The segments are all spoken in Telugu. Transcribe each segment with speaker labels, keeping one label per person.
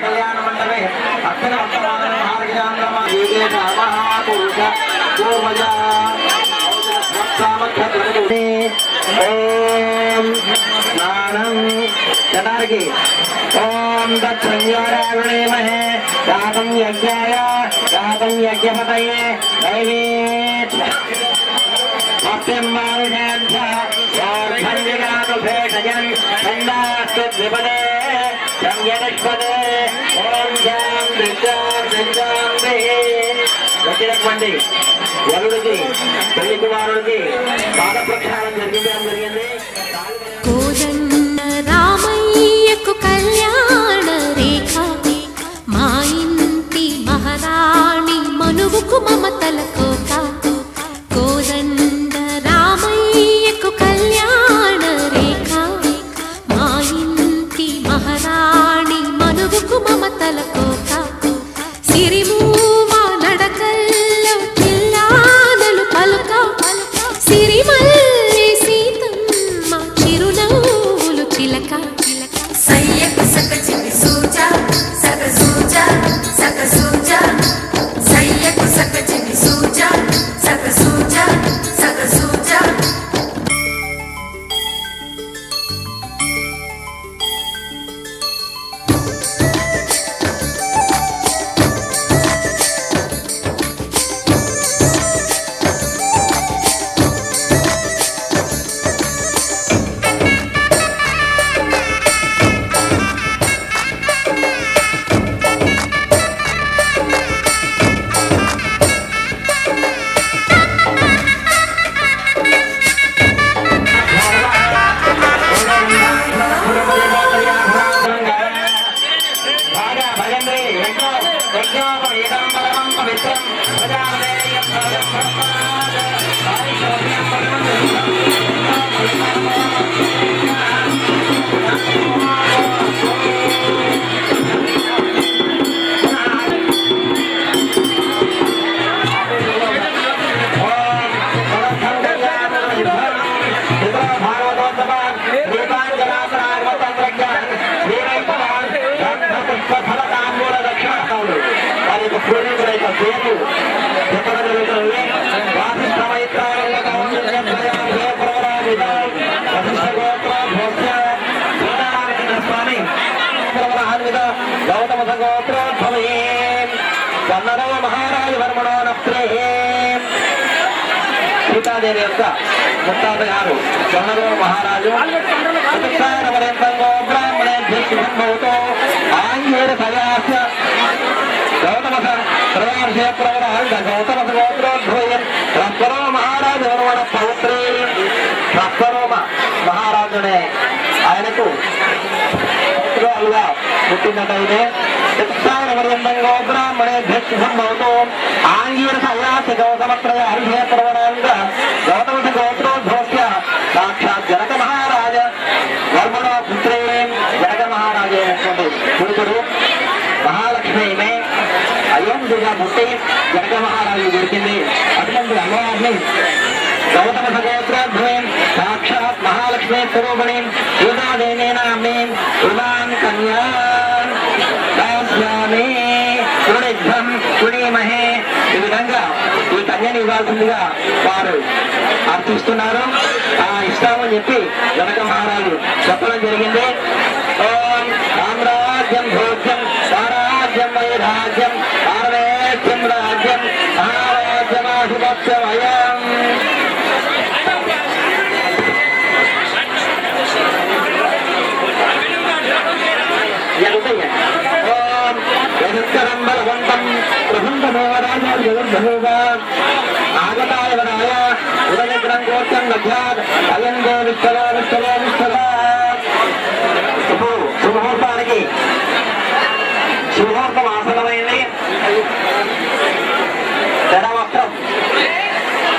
Speaker 1: कल्याण मंडले ओम दक्षिणारायणे दातम यज्ञाय दातम यज्ञपतये दैवेत् भेषजन खंडास्तुद्विपदे संयनस्पदे ओम जाम వచ్చినటువంటి వరుడికి పెళ్లి కుమారుడికి పాద ప్రక్షాళన జరిగింది.
Speaker 2: కోదండ రామయ్యకు కళ్యాణ రేఖ మా ఇంటి మహారాణి మనువుకు మమతల కోట. కోదండ రామయ్యకు కళ్యాణ రేఖ మా ఇంటి మహారాణి మనువుకు మమతల కోట. సిరిమూవా నడకల్లో చిల్లాదలు పలుక సిరిమల్లి సీతమ్మ చిరునవ్వులు చిలక.
Speaker 3: సయ్యకు సక చికి సూజా సక సూజా సక సూజా సయ్యకు సక చికి సూజా సక సూజా సక సూజా. गौतम गोत्रोद्भवे कन्नडो महाराज वर्मणो नप्रे సీతాదేవి యొక్క ముత్తాత గారు కన్నడో మహారాజు బ్రాహ్మణేభ్యో ఆంగేర సయాస గౌతమ త్రయార్షే ప్రవరాంగ గౌతమ గోత్రోద్భవే రప్పరో మహారాజు వర్మణ పౌత్రే రప్పరోమ మహారాజునే ఆయనకు పుట్టినట్టయితే చతుర్థాయనవర్యంగో బ్రాహ్మణేభ్యో ఆంగీర సయాస గౌతమత్రయ హరిహే ప్రవరాంగ గౌతమ గోత్రోద్భవస్య సాక్షాత్ జనక మహారాజ వర్మణో పుత్రే జనక మహారాజు అయినటువంటి పురుషుడు మహాలక్ష్మిమే అయోధ్యగా పుట్టి జనక మహారాజు దొరికింది. అటువంటి అమ్మవారిని గౌతమ గోత్రోద్భవే సాక్షాత్ మహాలక్ష్మి స్వరూపిణి సీతాదేవి నామ్ని ఉదాన్ కన్యా పుణీమహే. ఈ విధంగా ఈ కన్యని ఇవ్వాల్సిందిగా వారు అర్థిస్తున్నారు. ఆ ఇస్తామని చెప్పి జనక మహారాజు చెప్పడం జరిగింది. ఓం సామ్రాజ్యం భోజ్యం సారాజ్యం వైరాజ్యం ఆర్వేద్యం రాజ్యం మహారాజ్యమాధిపత్యమయం. ఆగతాయ వరాయ ఉదయగ్రం గోత్రం గధ్యాత్ అయంగో విశ్వలో విశ్వలో విశ్వలో. శుభముహూర్తానికి శుభముహూర్తం ఆసనమైంది. తెరవస్త్రం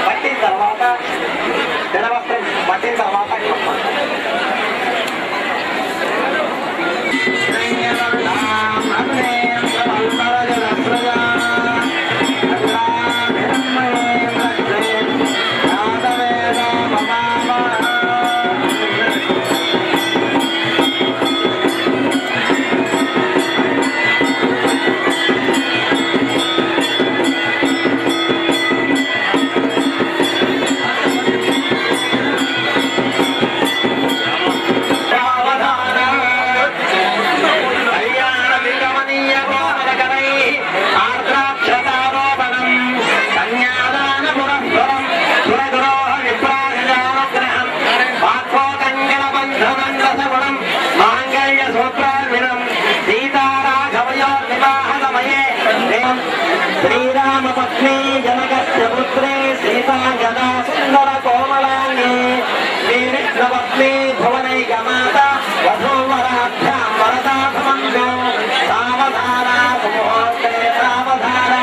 Speaker 3: పట్టిన తర్వాత
Speaker 1: శ్రీరామపత్ని జనకస్య పుత్రే సీతా గదా సుందర కోమలాంగే శ్రీకృష్ణపత్ని భువనైకమాత వధూవరాభ్యాం వరదాసమంగో సావధాన సుముహూర్తే సావధాన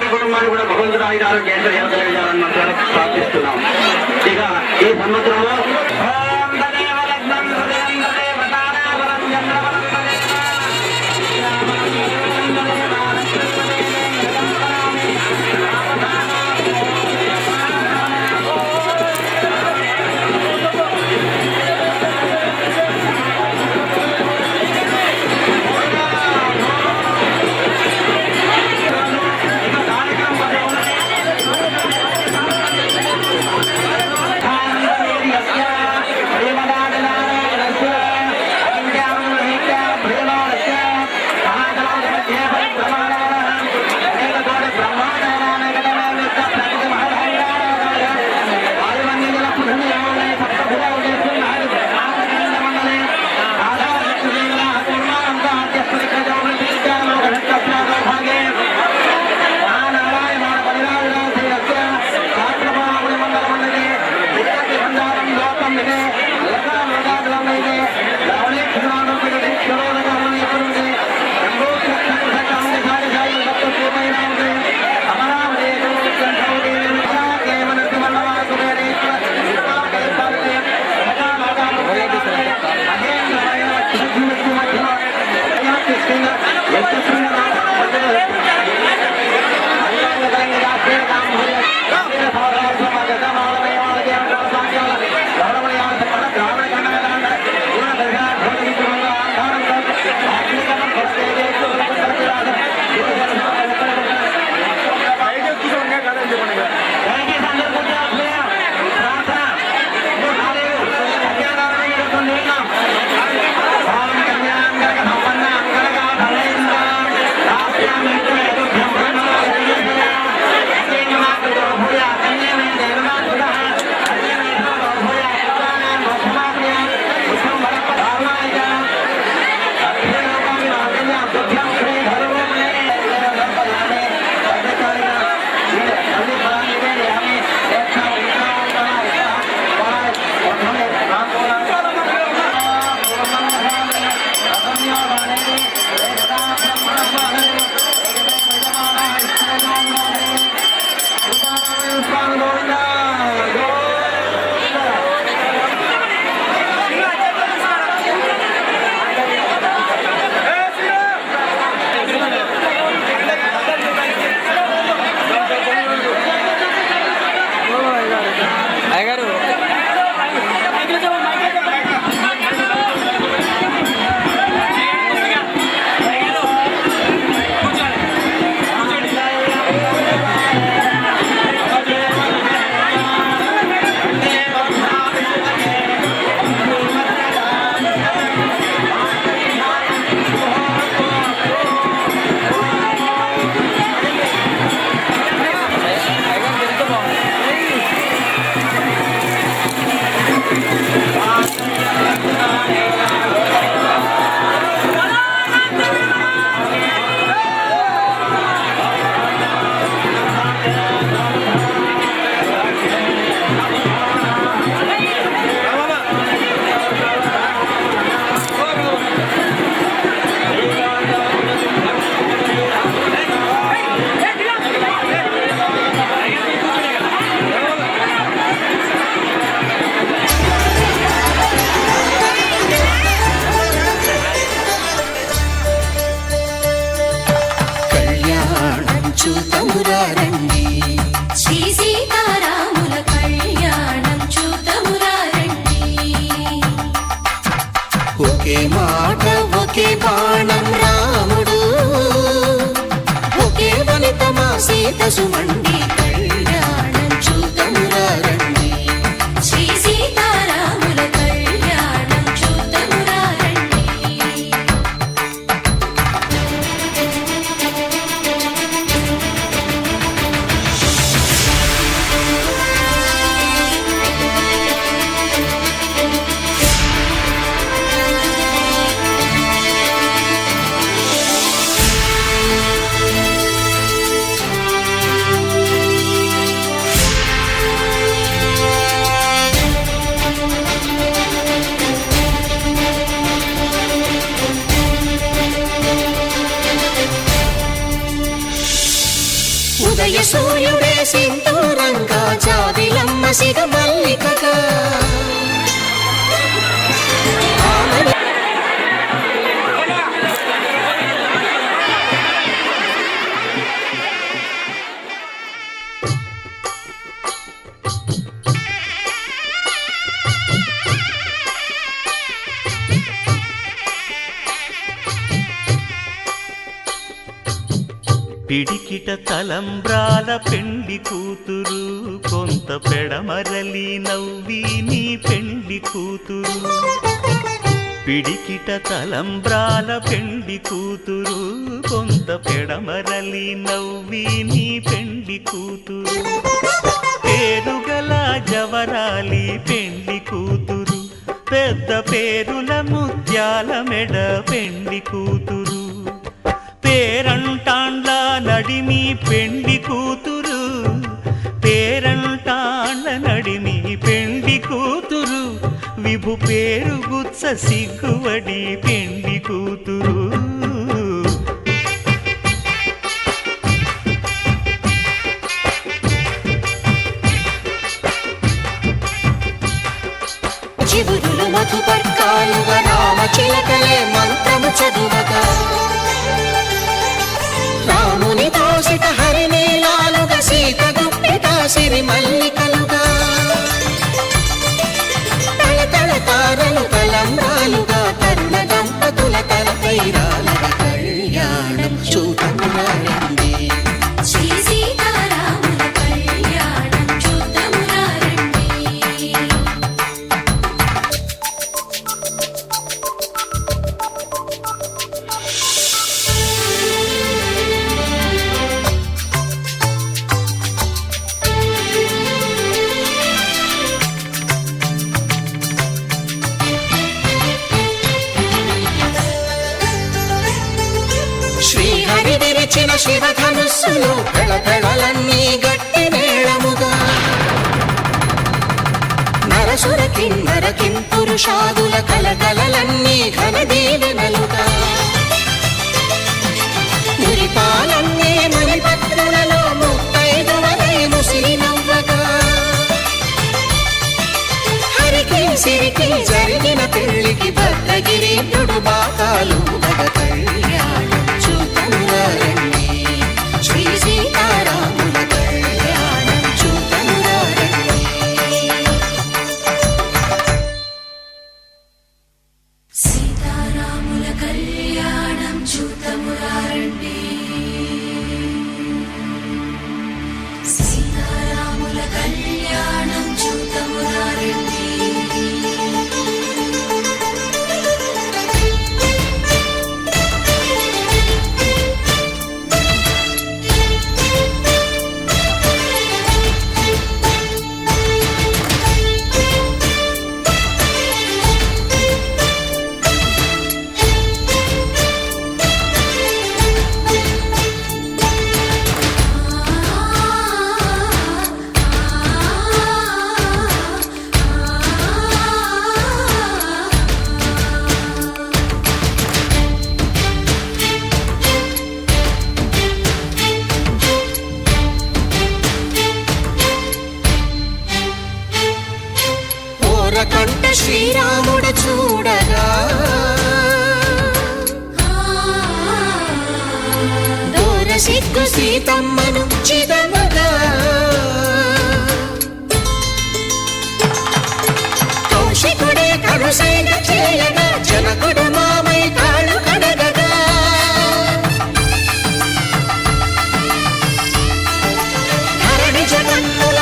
Speaker 1: కుటుంబాన్ని కూడా భగవంతుడు ఆయుధాలు కేంద్ర చేయాలని మనం ప్రార్థిస్తున్నాం. ఇక ఈ సంవత్సరంలో
Speaker 4: సూర్యుడే సింధూరంగా జాబిలమ్మ సిగ మల్లికగా
Speaker 5: పిడికిట తలంబ్రాల పెండి కూతురు కొంత పెడమరలి నవ్వి నీ పెండి కూతురు పిడికిట తలంబ్రాల పెండి కూతురు కొంత పెడమరలి నవ్వి నీ పెండి కూతురు పేరుగల జవరాలి పెండి కూతురు పెద్ద పేరుల ముత్యాల మెడ పెండి కూతురు పేరంటాండ్ల నడిమి పెండి కూతురు పేరంటాండ్ల నడిమి పెండి కూతురు విభు పేరు గుత్స సిగ్గువడి పెండి కూతురు
Speaker 4: చివురులు మధుపర్కాలుగా రామ చిలకలే మంత్రము చదువగా రాముని దోసిట హరినీలాలుగా సీత గుప్పిట సిరి మల్లికలుగా తలతల తారలు తలంబ్రాలుగా తరుణ దంపతుల తలపైరాలుగా కళ్యాణం చూడమురండి
Speaker 2: శ్రీ సీతారాముల కళ్యాణం చూద్దామురా రండి.
Speaker 4: శ్రీహరి విరిచిన శివధనుస్సులు పెళపెళలన్నీ గట్టి మేళముగా నరసుర కిన్నర కింపురుషాదుల కలకలలన్నీ ఘన దీవెనలుగా మురిపాలన్నీ మణిపత్రులలో ముత్తైదువలై ముసిరి నవ్వగా హరికి సిరికి జరిగిన పెళ్లికి భద్రగిరీంద్రుడు బాకాలు మగ కళ్యాణం చూడమురండి శ్రీ సీతారాముల కళ్యాణం చూడమురండి
Speaker 2: సీతారాముల కళ్యాణం చూద్దామురా రండి. సీతారాముల కళ్యాణం చూద్దామురా రండి.
Speaker 4: కంట శ్రీరాముడు చూడగా దూర సిగ్గు సీతమ్మను చిదమగా కౌశికుడే కరుసైన చేయగా జనకుడు మామై కాళ్ళు కడగగా ధరణి జగన్నుల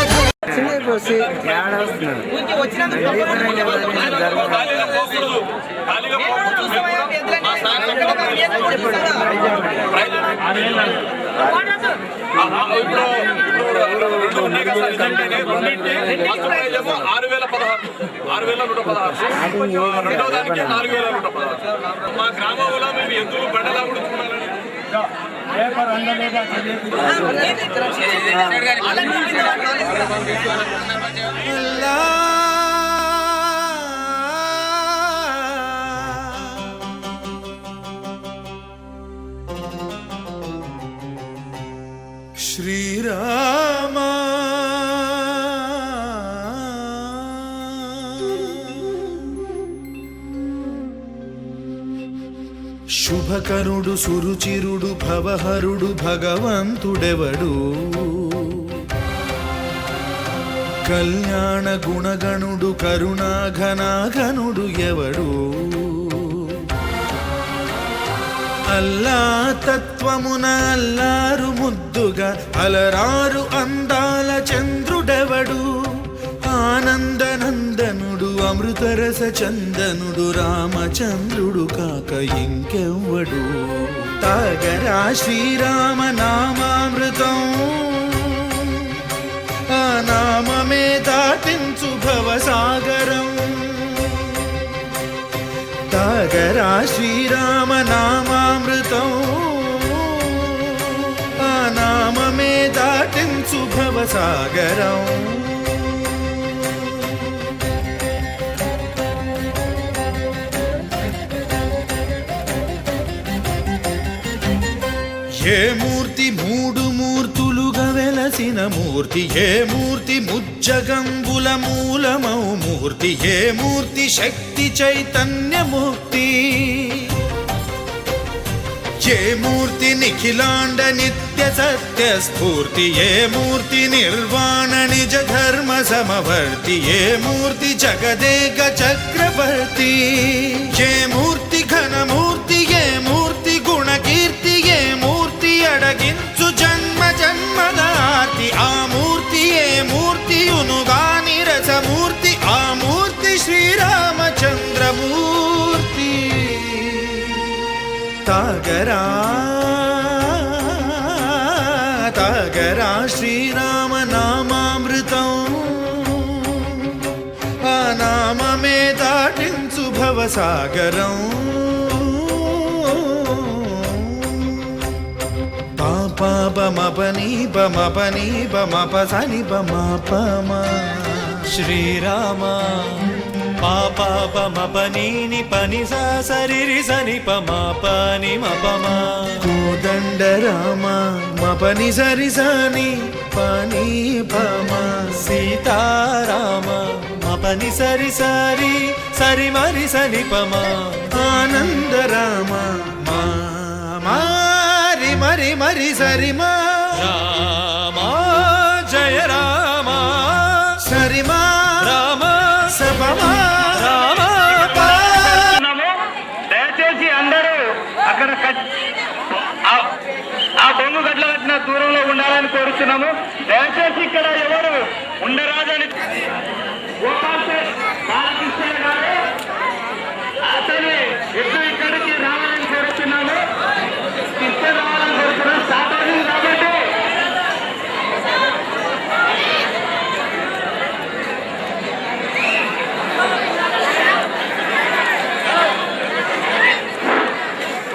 Speaker 6: మా గ్రామంలో మేము ఎందుకు బండలా
Speaker 7: శ్రీరామ శుభకరుడు సురుచిరుడు భవహరుడు భగవంతుడెవడు కళ్యాణ గుణగణుడు కరుణాఘనాఘనుడు ఎవడు అల్లా తత్వమున అల్లారు ముద్దుగా అలరారు అందాల చంద్రుడెవడు ఆనందనందనుడు అమృతరస చందనుడు రామచంద్రుడు కాక ఇంకెవ్వడు తాగరా శ్రీరామ నామామృతం ఆ నామమే దాటించు భవసాగరం తాగరా శ్రీరామ నామామృతం ఆ నామమే దాటించు భవసాగరం ఏ మూర్తి మూడు మూర్తులుగా వెలసిన మూర్తి ఏ మూర్తి ముజ్జగంబుల మూలమౌ మూర్తి ఏ మూర్తి శక్తి చైతన్యముక్తి ఏ మూర్తి నిఖిలాండ నిత్య సత్య స్ఫూర్తి ఏ మూర్తి నిర్వాణ నిజ ధర్మ సమవర్తి ఏ మూర్తి జగదేక చక్రవర్తి ఏ మూర్తి ఘనమూర్తి ఏ మూర్తి గుణకీర్తి ఏ మూర్తి అడగించు జన్మ జన్మదార్తి ఆ మూర్తి ఏ మూర్తియునుగాని రసమూర్తి ఆ మూర్తి శ్రీరామచంద్రమూర్తి తాగరా తాగరా శ్రీరామ నామామృతం ఆ నామమే దాటించు భవసాగరం పాపమపని పమపని పమపసని పమపమ
Speaker 5: శ్రీరామ పాపమపనీని పని సరి సని పని మపమ
Speaker 7: కోదండ రామ మపని సరి సని పని పమ
Speaker 5: సీతారామ మపని సరి సరి సరి మరి సని పమ
Speaker 7: ఆనంద రామ మారి మరి మరి సరి మా
Speaker 5: రామ జయ రామ
Speaker 7: సరిమా
Speaker 5: రామ
Speaker 7: సపమా
Speaker 5: రామ
Speaker 1: దయచేసి అందరూ అక్కడ ఆ బొంగు గట్ల కట్టిన దూరంలో ఉండాలని కోరుతున్నాము. దయచేసి ఇక్కడ ఎవరు ఉండరాదని గోపాల్ సార్ బాలకృష్ణ గారు అతని ఎప్పుడు ఇక్కడికి రావాలని కోరుతున్నాము. ఇస్తే రావాలని కోరుతున్నాం. స్టార్ట్ అయింది కాబట్టి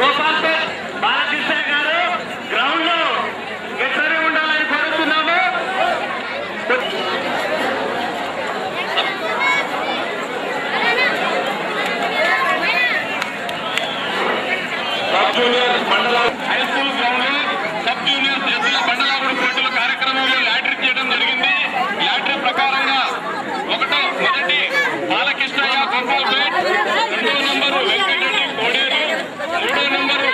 Speaker 1: గోపాల్ సార్ బాలకృష్ణ గారు గ్రౌండ్ లో ఎక్కడే ఉండాలని కోరుతున్నాము. సబ్ జూనియర్ మండల హై స్కూల్ గ్రౌండ్ లో సబ్ జూనియర్ ఎస్సీల బండలాగుడు పోటీల కార్యక్రమంలో లాటరీ చేయడం జరిగింది. లాటరీ ప్రకారంగా మొదటి బాలకృష్ణయ్య గోపాల్పేట్, 2వ నంబరు వెంకటరెడ్డి కోడేరు, 3వ నంబరు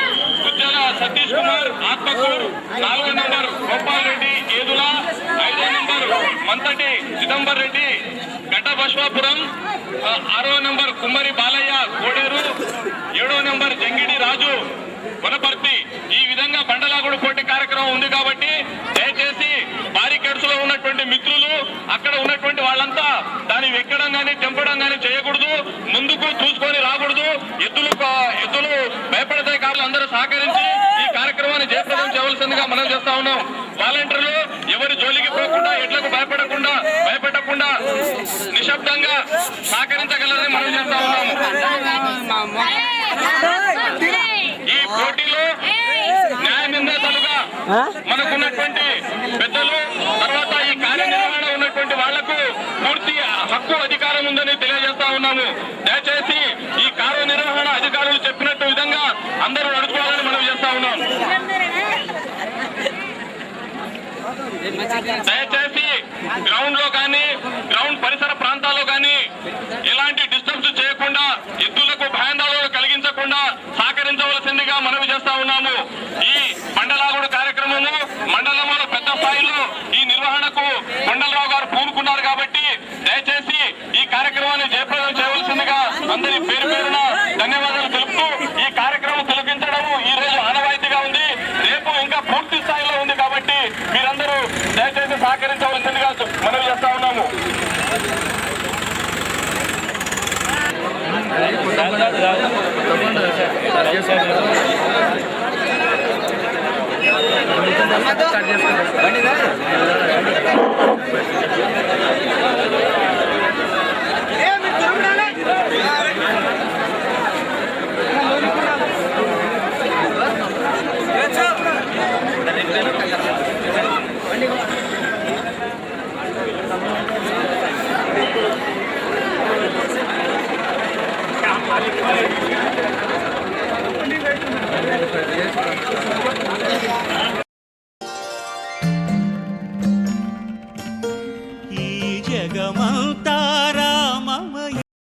Speaker 1: గుజ్జల సతీష్ కుమార్ ఆత్మకూరు, 4వ నంబరు గోపాల్ రెడ్డి ఏదుల, 5వ నంబరు మంతటి చిదంబర్ రెడ్డి గడ్డ బశ్వాపురం, 6వ నంబర్ కుమ్మరి బాలయ్య కోడేరు, 7వ నంబర్ జంగిడి రాజు వనపర్తి. ఈ విధంగా బండలాగుడు పోటీ కార్యక్రమం ఉంది కాబట్టి దయచేసి బారికేడ్స్ లో ఉన్నటువంటి మిత్రులు అక్కడ ఉన్నటువంటి వాళ్ళంతా దాన్ని వెక్కడం గానీ తెంపడం గానీ చేయకూడదు. ముందుకు చూసుకొని రాకూడదు. ఎద్దులు భయపడతాయి కాబట్టి అందరూ సహకరించి ఈ కార్యక్రమాన్ని జయప్రదం చేయవలసిందిగా మనం చేస్తా ఉన్నాం. వాలంటీర్లు ఎవరి జోలికి పోకుండా ఎడ్లకు భయపెట్టకుండా నిశ్శబ్దంగా సహకరించగలరని మనం చేస్తా ఉన్నాము. ఈ పోటీలో న్యాయ నిర్ణేతలుగా మనకున్నటువంటి పెద్దలు, తర్వాత ఈ కార్యనిర్వహణ ఉన్నటువంటి వాళ్లకు పూర్తి హక్కు అధికారం ఉందని తెలియజేస్తా ఉన్నాము. దయచేసి ఈ కార్యనిర్వహణ అధికారులు చెప్పినట్టు విధంగా అందరూ నడుచుకోవాలని మనం చేస్తా ఉన్నాం. దయచేసి గ్రౌండ్ లో కానీ గ్రౌండ్ పరిసర ప్రాంతాల్లో కానీ ఎలాంటి డిస్టర్బ్స్ చేయకుండా ఎద్దులకు భయాందోళనలు కలిగించకుండా తప్పకుండా సహకరించవలసిందిగా మనవి చేస్తా ఉన్నాము. ఈ బండలాగుడు కార్యక్రమము మండలంలో పెద్ద స్థాయిలో ఈ నిర్వహణకు కొండలరావు గారు పూనుకున్నారు కాబట్టి దయచేసి ఈ కార్యక్రమాన్ని జయప్రదం చేయవలసిందిగా అందరి పేరు పేరున ధన్యవాదాలు తెలుపుతూ ఈ కార్యక్రమం తిలకించడం ఈ రోజు ఆనవాయితీగా ఉంది. రేపు ఇంకా పూర్తి స్థాయిలో ఉంది కాబట్టి మీరందరూ దయచేసి సహకరించవలసిందిగా మనవి చేస్తా ఉన్నాము.